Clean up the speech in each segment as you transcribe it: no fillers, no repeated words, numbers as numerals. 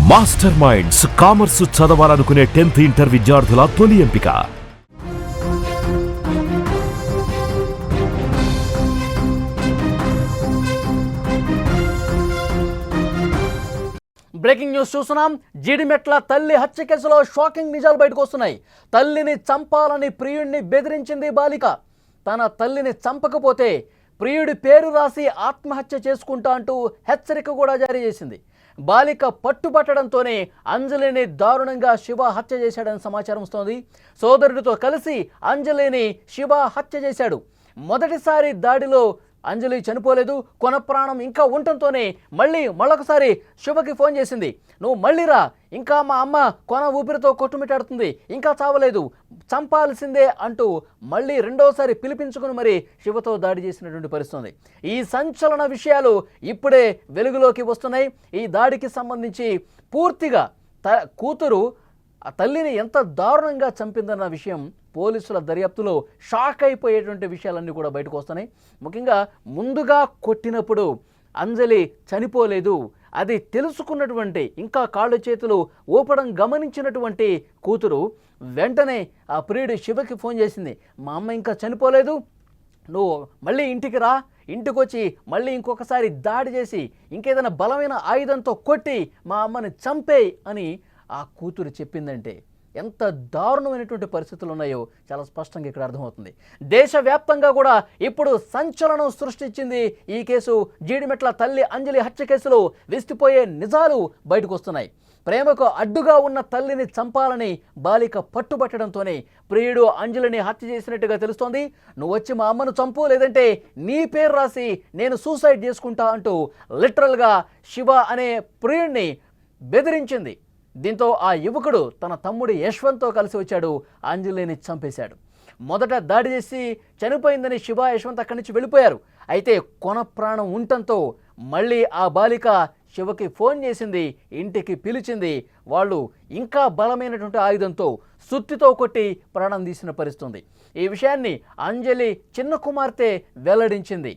Master minds commerce చదవాలనుకునే 10th inter విద్యార్థుల తొలి ఎంపిక. బ్రేకింగ్ న్యూస్ చూస్తున్నాం. జీడిమెట్ల తల్లి హత్య కేసులో షాకింగ్ నిజాలు బయటకు వస్తున్నాయి. తల్లిని చంపాలని ప్రియుడిని బెదిరించింది బాలిక. తన తల్లిని చంపకపోతే ప్రియుడి పేరు రాసి ఆత్మహత్య చేసుకుంటా అంటూ హెచ్చరిక కూడా జారీ చేసింది. బాలిక పట్టుబట్టడంతోనే అంజలిని దారుణంగా శివ హత్య చేశాడని సమాచారం వస్తోంది. సోదరుడితో కలిసి అంజలిని శివ హత్య చేశాడు. మొదటిసారి దాడిలో అంజలి చనిపోలేదు. కొన ప్రాణం ఇంకా ఉండటంతోనే మళ్ళొకసారి శివకి ఫోన్ చేసింది. నువ్వు మళ్ళీ రా, ఇంకా మా అమ్మ కొన ఊపిరితో కొట్టుమిట్టాడుతుంది, ఇంకా చావలేదు, చంపాల్సిందే అంటూ మళ్ళీ రెండోసారి పిలిపించుకుని మరి శివతో దాడి చేసినటువంటి పరిస్థితి. ఈ సంచలన విషయాలు ఇప్పుడే వెలుగులోకి వస్తున్నాయి. ఈ దాడికి సంబంధించి పూర్తిగా కూతురు ఆ తల్లిని ఎంత దారుణంగా చంపిందన్న విషయం పోలీసుల దర్యాప్తులో షాక్ అయిపోయేటువంటి విషయాలన్నీ కూడా బయటకు వస్తున్నాయి. ముఖ్యంగా ముందుగా కొట్టినప్పుడు అంజలి చనిపోలేదు, అది తెలుసుకున్నటువంటి ఇంకా కాళ్ళు చేతులు ఊపడం గమనించినటువంటి కూతురు వెంటనే ఆ ప్రియుడు శివకి ఫోన్ చేసింది. మా అమ్మ ఇంకా చనిపోలేదు, నువ్వు మళ్ళీ ఇంటికి రా, ఇంటికి వచ్చి మళ్ళీ ఇంకొకసారి దాడి చేసి ఇంకేదైనా బలమైన ఆయుధంతో కొట్టి మా అమ్మని చంపేయి అని ఆ కూతురు చెప్పిందంటే ఎంత దారుణమైనటువంటి పరిస్థితులు ఉన్నాయో చాలా స్పష్టంగా ఇక్కడ అర్థమవుతుంది. దేశవ్యాప్తంగా కూడా ఇప్పుడు సంచలనం సృష్టించింది ఈ కేసు. జీడిమెట్ల తల్లి అంజలి హత్య కేసులో విస్తుపోయే నిజాలు బయటకు వస్తున్నాయి. ప్రేమకు అడ్డుగా ఉన్న తల్లిని చంపాలని బాలిక పట్టుబట్టడంతోనే ప్రియుడు అంజలిని హత్య చేసినట్టుగా తెలుస్తోంది. నువ్వు వచ్చి మా అమ్మను చంపు, లేదంటే నీ పేరు రాసి నేను సూసైడ్ చేసుకుంటా అంటూ లిటరల్గా శివ అనే ప్రియుడిని బెదిరించింది. దీంతో ఆ యువకుడు తన తమ్ముడు యశ్వంత్తో కలిసి వచ్చాడు, అంజలిని చంపేశాడు. మొదట దాడి చేసి చనిపోయిందని శివ, యశ్వంత్ అక్కడి నుంచి వెళ్ళిపోయారు. అయితే కొన ప్రాణం ఉండటంతో మళ్ళీ ఆ బాలిక శివకి ఫోన్ చేసింది, ఇంటికి పిలిచింది. వాళ్ళు ఇంకా బలమైనటువంటి ఆయుధంతో సుత్తితో కొట్టి ప్రాణం తీసిన పరిస్థితుంది. ఈ విషయాన్ని అంజలి చిన్న కుమార్తె వెల్లడించింది.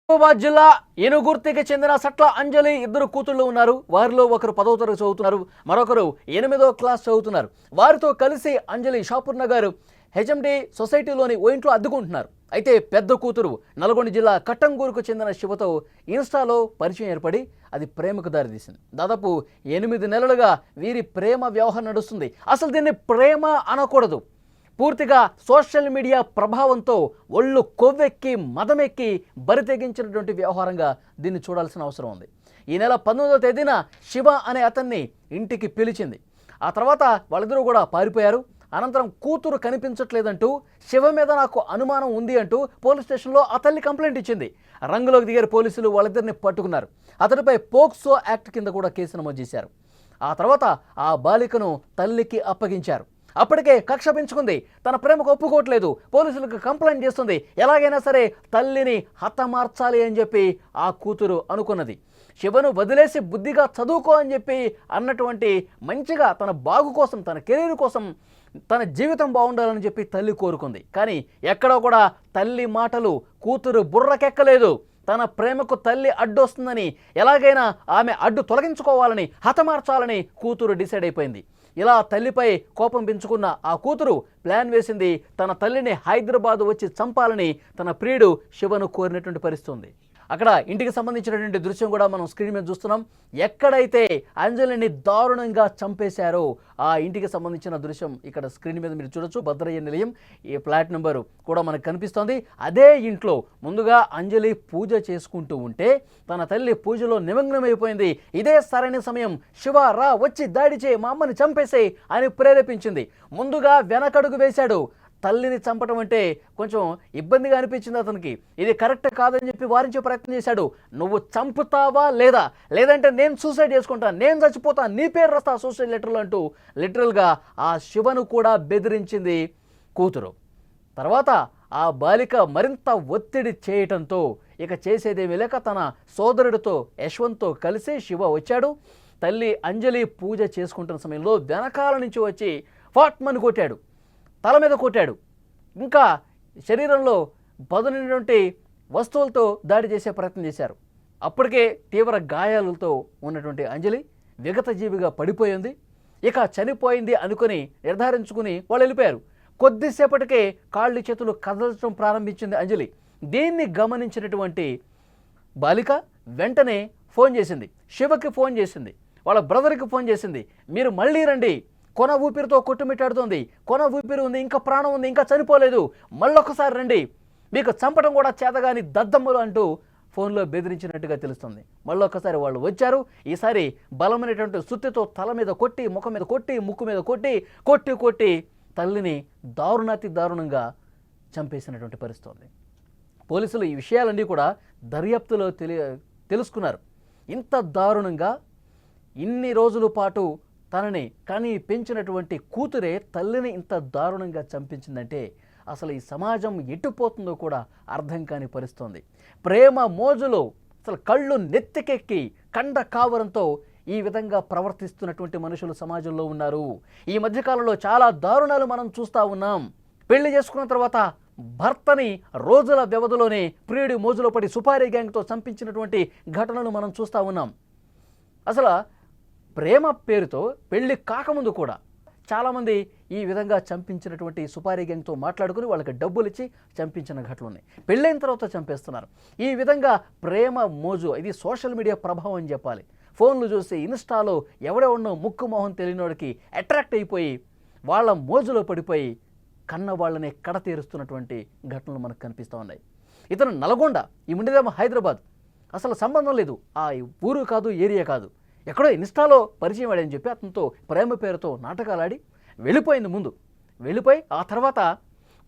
మహబూబాబాద్ జిల్లా ఏనుగుర్తికి చెందిన సట్ల అంజలి ఇద్దరు కూతుళ్ళు ఉన్నారు. వారిలో ఒకరు 10వ తరగతి చదువుతున్నారు, మరొకరు 8వ క్లాస్ చదువుతున్నారు. వారితో కలిసి అంజలి షాపూర్ నగర్ హెచ్ఎండి సొసైటీలోని ఓ ఇంట్లో అద్దుకుంటున్నారు. అయితే పెద్ద కూతురు నల్గొండ జిల్లా కట్టంగూరుకు చెందిన శివతో ఇన్స్టాలో పరిచయం ఏర్పడి అది ప్రేమకు దారితీసింది. దాదాపు 8 నెలలుగా వీరి ప్రేమ వ్యవహారం నడుస్తుంది. అసలు దీన్ని ప్రేమ అనకూడదు, పూర్తిగా సోషల్ మీడియా ప్రభావంతో ఒళ్ళు కొవ్వెక్కి మదమెక్కి బరితెగించినటువంటి వ్యవహారంగా దీన్ని చూడాల్సిన అవసరం ఉంది. ఈ నెల 19వ తేదీన శివ అనే అతన్ని ఇంటికి పిలిచింది. ఆ తర్వాత వాళ్ళిద్దరూ కూడా పారిపోయారు. అనంతరం కూతురు కనిపించట్లేదంటూ శివ మీద నాకు అనుమానం ఉంది అంటూ పోలీస్ స్టేషన్లో ఆ తల్లి కంప్లైంట్ ఇచ్చింది. రంగులోకి దిగారు పోలీసులు, వాళ్ళిద్దరిని పట్టుకున్నారు. అతడిపై పోక్సో యాక్ట్ కింద కూడా కేసు నమోదు చేశారు. ఆ తర్వాత ఆ బాలికను తల్లికి అప్పగించారు. అప్పటికే కక్ష పెంచుకుంది, తన ప్రేమకు ఒప్పుకోవట్లేదు, పోలీసులకు కంప్లైంట్ చేస్తుంది. ఎలాగైనా సరే తల్లిని హతమార్చాలి అని చెప్పి ఆ కూతురు అనుకున్నది. శివను వదిలేసి బుద్ధిగా చదువుకో అని చెప్పి అన్నటువంటి మంచిగా తన బాగు కోసం, తన కెరీర్ కోసం, తన జీవితం బాగుండాలని చెప్పి తల్లి కోరుకుంది. కానీ ఎక్కడో కూడా తల్లి మాటలు కూతురు బుర్రకెక్కలేదు. తన ప్రేమకు తల్లి అడ్డొస్తుందని, ఎలాగైనా ఆమె అడ్డు తొలగించుకోవాలని, హతమార్చాలని కూతురు డిసైడ్ అయిపోయింది. ఇలా తల్లిపై కోపం పెంచుకున్న ఆ కూతురు ప్లాన్ వేసింది. తన తల్లిని హైదరాబాద్ వచ్చి చంపాలని తన ప్రియుడు శివను కోరినటువంటి పరిస్థితి. అక్కడ ఇంటికి సంబంధించినటువంటి దృశ్యం కూడా మనం స్క్రీన్ మీద చూస్తున్నాం. ఎక్కడైతే అంజలిని దారుణంగా చంపేశారో ఆ ఇంటికి సంబంధించిన దృశ్యం ఇక్కడ స్క్రీన్ మీద మీరు చూడొచ్చు. భద్రయ్య నిలయం, ఈ ఫ్లాట్ నెంబరు కూడా మనకు కనిపిస్తోంది. అదే ఇంట్లో ముందుగా అంజలి పూజ చేసుకుంటూ ఉంటే తన తల్లి పూజలో నిమగ్నమైపోయింది. ఇదే సరైన సమయం, శివ రా, వచ్చి దాడి చేయి, మా అమ్మని చంపేసేయి అని ప్రేరేపించింది. ముందుగా వెనకడుగు వేశాడు. తల్లిని చంపడం అంటే కొంచెం ఇబ్బందిగా అనిపించింది అతనికి. ఇది కరెక్ట్ కాదని చెప్పి వారించే ప్రయత్నం చేశాడు. నువ్వు చంపుతావా లేదా, లేదంటే నేను సూసైడ్ చేసుకుంటాను, నేను చచ్చిపోతా, నీ పేరు రాస్తా సూసైడ్ లెటర్లు అంటూ లిటరల్గా ఆ శివను కూడా బెదిరించింది కూతురు. తర్వాత ఆ బాలిక మరింత ఒత్తిడి చేయటంతో ఇక చేసేదేమీ లేక తన సోదరుడితో యశ్వంత్తో కలిసి శివ వచ్చాడు. తల్లి అంజలి పూజ చేసుకుంటున్న సమయంలో వెనకాల నుంచి వచ్చి ఫాట్మని కొట్టాడు, తల మీద కొట్టాడు. ఇంకా శరీరంలో పదునైనటువంటి వస్తువులతో దాడి చేసే ప్రయత్నం చేశారు. అప్పటికే తీవ్ర గాయాలతో ఉన్నటువంటి అంజలి విగతజీవిగా పడిపోయింది. ఇక చనిపోయింది అనుకుని నిర్ధారించుకుని వాళ్ళు వెళ్ళిపోయారు. కొద్దిసేపటికే కాళ్ళు చేతులు కదలచడం ప్రారంభించింది అంజలి. దీన్ని గమనించినటువంటి బాలిక వెంటనే ఫోన్ చేసింది, శివకి ఫోన్ చేసింది, వాళ్ళ బ్రదర్కి ఫోన్ చేసింది. మీరు మళ్ళీ రండి, కొన ఊపిరితో కొట్టుమిట్టాడుతోంది, కొన ఊపిరి ఉంది, ఇంకా ప్రాణం ఉంది, ఇంకా చనిపోలేదు, మళ్ళొకసారి రండి, మీకు చంపడం కూడా చేతగాని దద్దమ్మలు అంటూ ఫోన్లో బెదిరించినట్టుగా తెలుస్తుంది. మళ్ళొక్కసారి వాళ్ళు వచ్చారు. ఈసారి బలమైనటువంటి సుత్తితో తల మీద కొట్టి, ముఖం మీద కొట్టి, ముక్కు మీద కొట్టి తల్లిని దారుణాతి దారుణంగా చంపేసినటువంటి పరిస్థితి ఉంది. పోలీసులు ఈ విషయాలన్నీ కూడా దర్యాప్తులో తెలుసుకున్నారు. ఇంత దారుణంగా ఇన్ని రోజుల పాటు తనని కానీ పెంచినటువంటి కూతురే తల్లిని ఇంత దారుణంగా చంపించిందంటే అసలు ఈ సమాజం ఎటుపోతుందో కూడా అర్థం కాని పరిస్థితుంది. ప్రేమ మోజులో అసలు కళ్ళు నెత్తికెక్కి కండ కావరంతో ఈ విధంగా ప్రవర్తిస్తున్నటువంటి మనుషులు సమాజంలో ఉన్నారు. ఈ మధ్యకాలంలో చాలా దారుణాలు మనం చూస్తూ ఉన్నాం. పెళ్లి చేసుకున్న తర్వాత భర్తని రోజుల వ్యవధిలోనే ప్రియుడి మోజులో పడి సుపారీ గ్యాంగ్తో చంపించినటువంటి ఘటనలు మనం చూస్తూ ఉన్నాం. అసలు ప్రేమ పేరుతో పెళ్లి కాకముందు కూడా చాలామంది ఈ విధంగా చంపించినటువంటి సుపారీ గ్యాంగ్తో మాట్లాడుకుని వాళ్ళకి డబ్బులు ఇచ్చి చంపించిన ఘటనలు ఉన్నాయి. పెళ్ళైన తర్వాత చంపేస్తున్నారు. ఈ విధంగా ప్రేమ మోజు, ఇది సోషల్ మీడియా ప్రభావం అని చెప్పాలి. ఫోన్లు చూసి ఇన్స్టాలో ఎవడెవడో ముక్కు మొహం తెలియనోడికి అట్రాక్ట్ అయిపోయి వాళ్ళ మోజులో పడిపోయి కన్న వాళ్ళనే కడతీరుస్తున్నటువంటి ఘటనలు మనకు కనిపిస్తూ ఉన్నాయి. ఇతను నల్గొండ, ఈ ఉండేదేమో హైదరాబాద్, అసలు సంబంధం లేదు, ఆ ఊరు కాదు, ఏరియా కాదు, ఎక్కడో ఇన్స్టాలో పరిచయం వాడని చెప్పి అతనితో ప్రేమ పేరుతో నాటకాలు ఆడి వెళ్ళిపోయింది. ముందు వెళ్ళిపోయి ఆ తర్వాత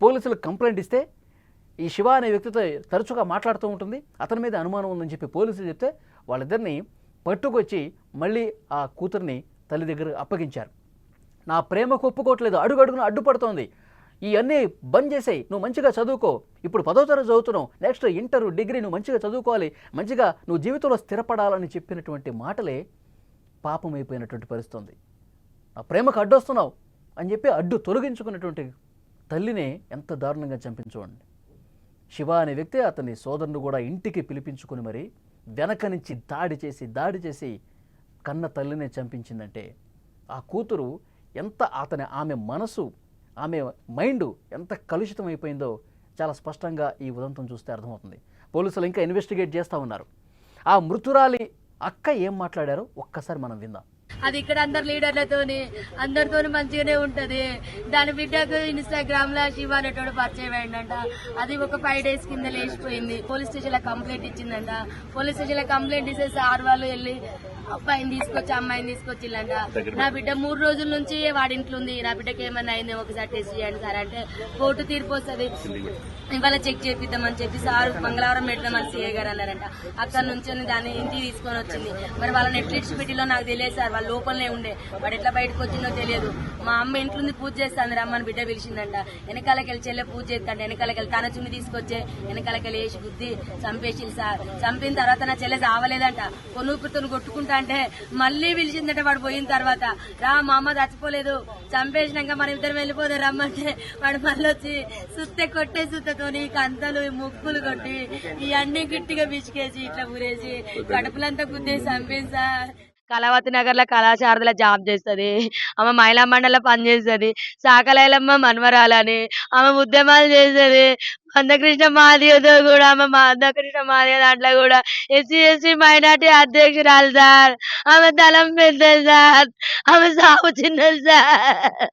పోలీసులకు కంప్లైంట్ ఇస్తే ఈ శివ అనే వ్యక్తితో తరచుగా మాట్లాడుతూ ఉంటుంది, అతని మీద అనుమానం ఉందని చెప్పి పోలీసులు చెప్తే వాళ్ళిద్దరిని పట్టుకొచ్చి మళ్ళీ ఆ కూతుర్ని తల్లి దగ్గర అప్పగించారు. నా ప్రేమకు ఒప్పుకోవట్లేదు, అడుగడుగున అడ్డుపడుతోంది, ఇవన్నీ బంద్ చేసేయి, నువ్వు మంచిగా చదువుకో, ఇప్పుడు 10వ తరగతి చదువుతున్నావు, నెక్స్ట్ ఇంటర్ డిగ్రీ నువ్వు మంచిగా చదువుకోవాలి, మంచిగా నువ్వు జీవితంలో స్థిరపడాలని చెప్పినటువంటి మాటలే పాపమైపోయినటువంటి పరిస్థితి ఉంది. ఆ ప్రేమకు అడ్డొస్తున్నావు అని చెప్పి అడ్డు తొలగించుకున్నటువంటి తల్లినే ఎంత దారుణంగా చంపించుకోండి. శివ అనే వ్యక్తి అతని సోదరుని కూడా ఇంటికి పిలిపించుకుని మరి వెనక నుంచి దాడి చేసి కన్న తల్లినే చంపించిందంటే ఆ కూతురు ఎంత ఆమె మనసు, ఆమె మైండ్ ఎంత కలుషితం అయిపోయిందో చాలా స్పష్టంగా ఈ ఉదంతం చూస్తే అర్థమవుతుంది. పోలీసులు ఇంకా ఇన్వెస్టిగేట్ చేస్తూ ఉన్నారు. ఆ మృతురాలి అక్క ఏం మాట్లాడారో ఒక్కసారి మనం విందాం. అది ఇక్కడ అందరు లీడర్లతోని అందరితోని మంచిగానే ఉంటది. దాని బిడ్డకు ఇన్స్టాగ్రామ్ లో శివ అనేటోడు పరిచయం అయిందంట. అది ఒక 5 days కింద లేచిపోయింది. పోలీస్ స్టేషన్ లో కంప్లైంట్ ఇచ్చిందంట. పోలీస్ స్టేషన్ లో కంప్లైంట్ ఇస్తే సార్ వాళ్ళు వెళ్ళి అబ్బాయిని తీసుకొచ్చి అమ్మాయిని తీసుకొచ్చిల్లంట. నా బిడ్డ 3 రోజుల నుంచి వాడింట్లో ఉంది, నా బిడ్డకి ఏమన్నా అయింది ఒకసారి టెస్ట్ చేయండి సార్ అంటే కోర్టు తీర్పు వస్తుంది, ఇవాళ చెక్ చేపిద్దామని చెప్పి సార్ మంగళవారం పెడదామని సిఐ గారు అన్నారంట. అక్కడ నుంచి దాన్ని ఇంటికి తీసుకొని వచ్చింది. మరి వాళ్ళ నెట్ఫ్లిక్స్ పెట్టిలో నాకు తెలియదు సార్, వాళ్ళ లోపలనే ఉండే, వాడు ఎట్లా బయటకు వచ్చిందో తెలియదు. మా అమ్మ ఇంట్లో పూజ చేస్తాంది, రమ్మని బిడ్డ పిలిచిందంట. వెనకాలకి వెళ్ళి చెల్లె పూజ చేస్తాంట, వెనకాలకి వెళ్ళి తన చున్ని తీసుకొచ్చే వెనకాలకి వెళ్ళి వేసి బుద్ధి చంపేసి సార్. చంపిన తర్వాత నా చెల్లె చావలేదంట, కొనుక్కుతో కొట్టుకుంటా అంటే మళ్ళీ పిలిచిందట. వాడు పోయిన తర్వాత రా మా అమ్మ చచ్చిపోలేదు, చంపేసినాక మన ఇద్దరు వెళ్ళిపోతే రమ్మంటే వాడు మళ్ళీ వచ్చి సుత్తె కొట్టే సుత్తతోని కంతలు ముక్కులు కొట్టి ఇవన్నీ గట్టిగా బిచికేసి ఇట్లా ఊరేసి కడుపులంతా గుద్దేసి చంపేసి సార్. కళావతి నగర్ లో కళాశారదలో జాబ్ చేస్తుంది. ఆమె మహిళా మండలిలో పనిచేస్తుంది. సాకలైలమ్మ మన్మరాలని ఆమె ఉద్యమాలు చేస్తుంది. మందకృష్ణ మాదిగతో కూడా ఆమె మందకృష్ణ మాదిగ దాంట్లో కూడా SC/ST మైనార్టీ అధ్యక్షురాలు సార్. ఆమె దళం పెద్దది సార్, ఆమె సాగు చిన్నది సార్.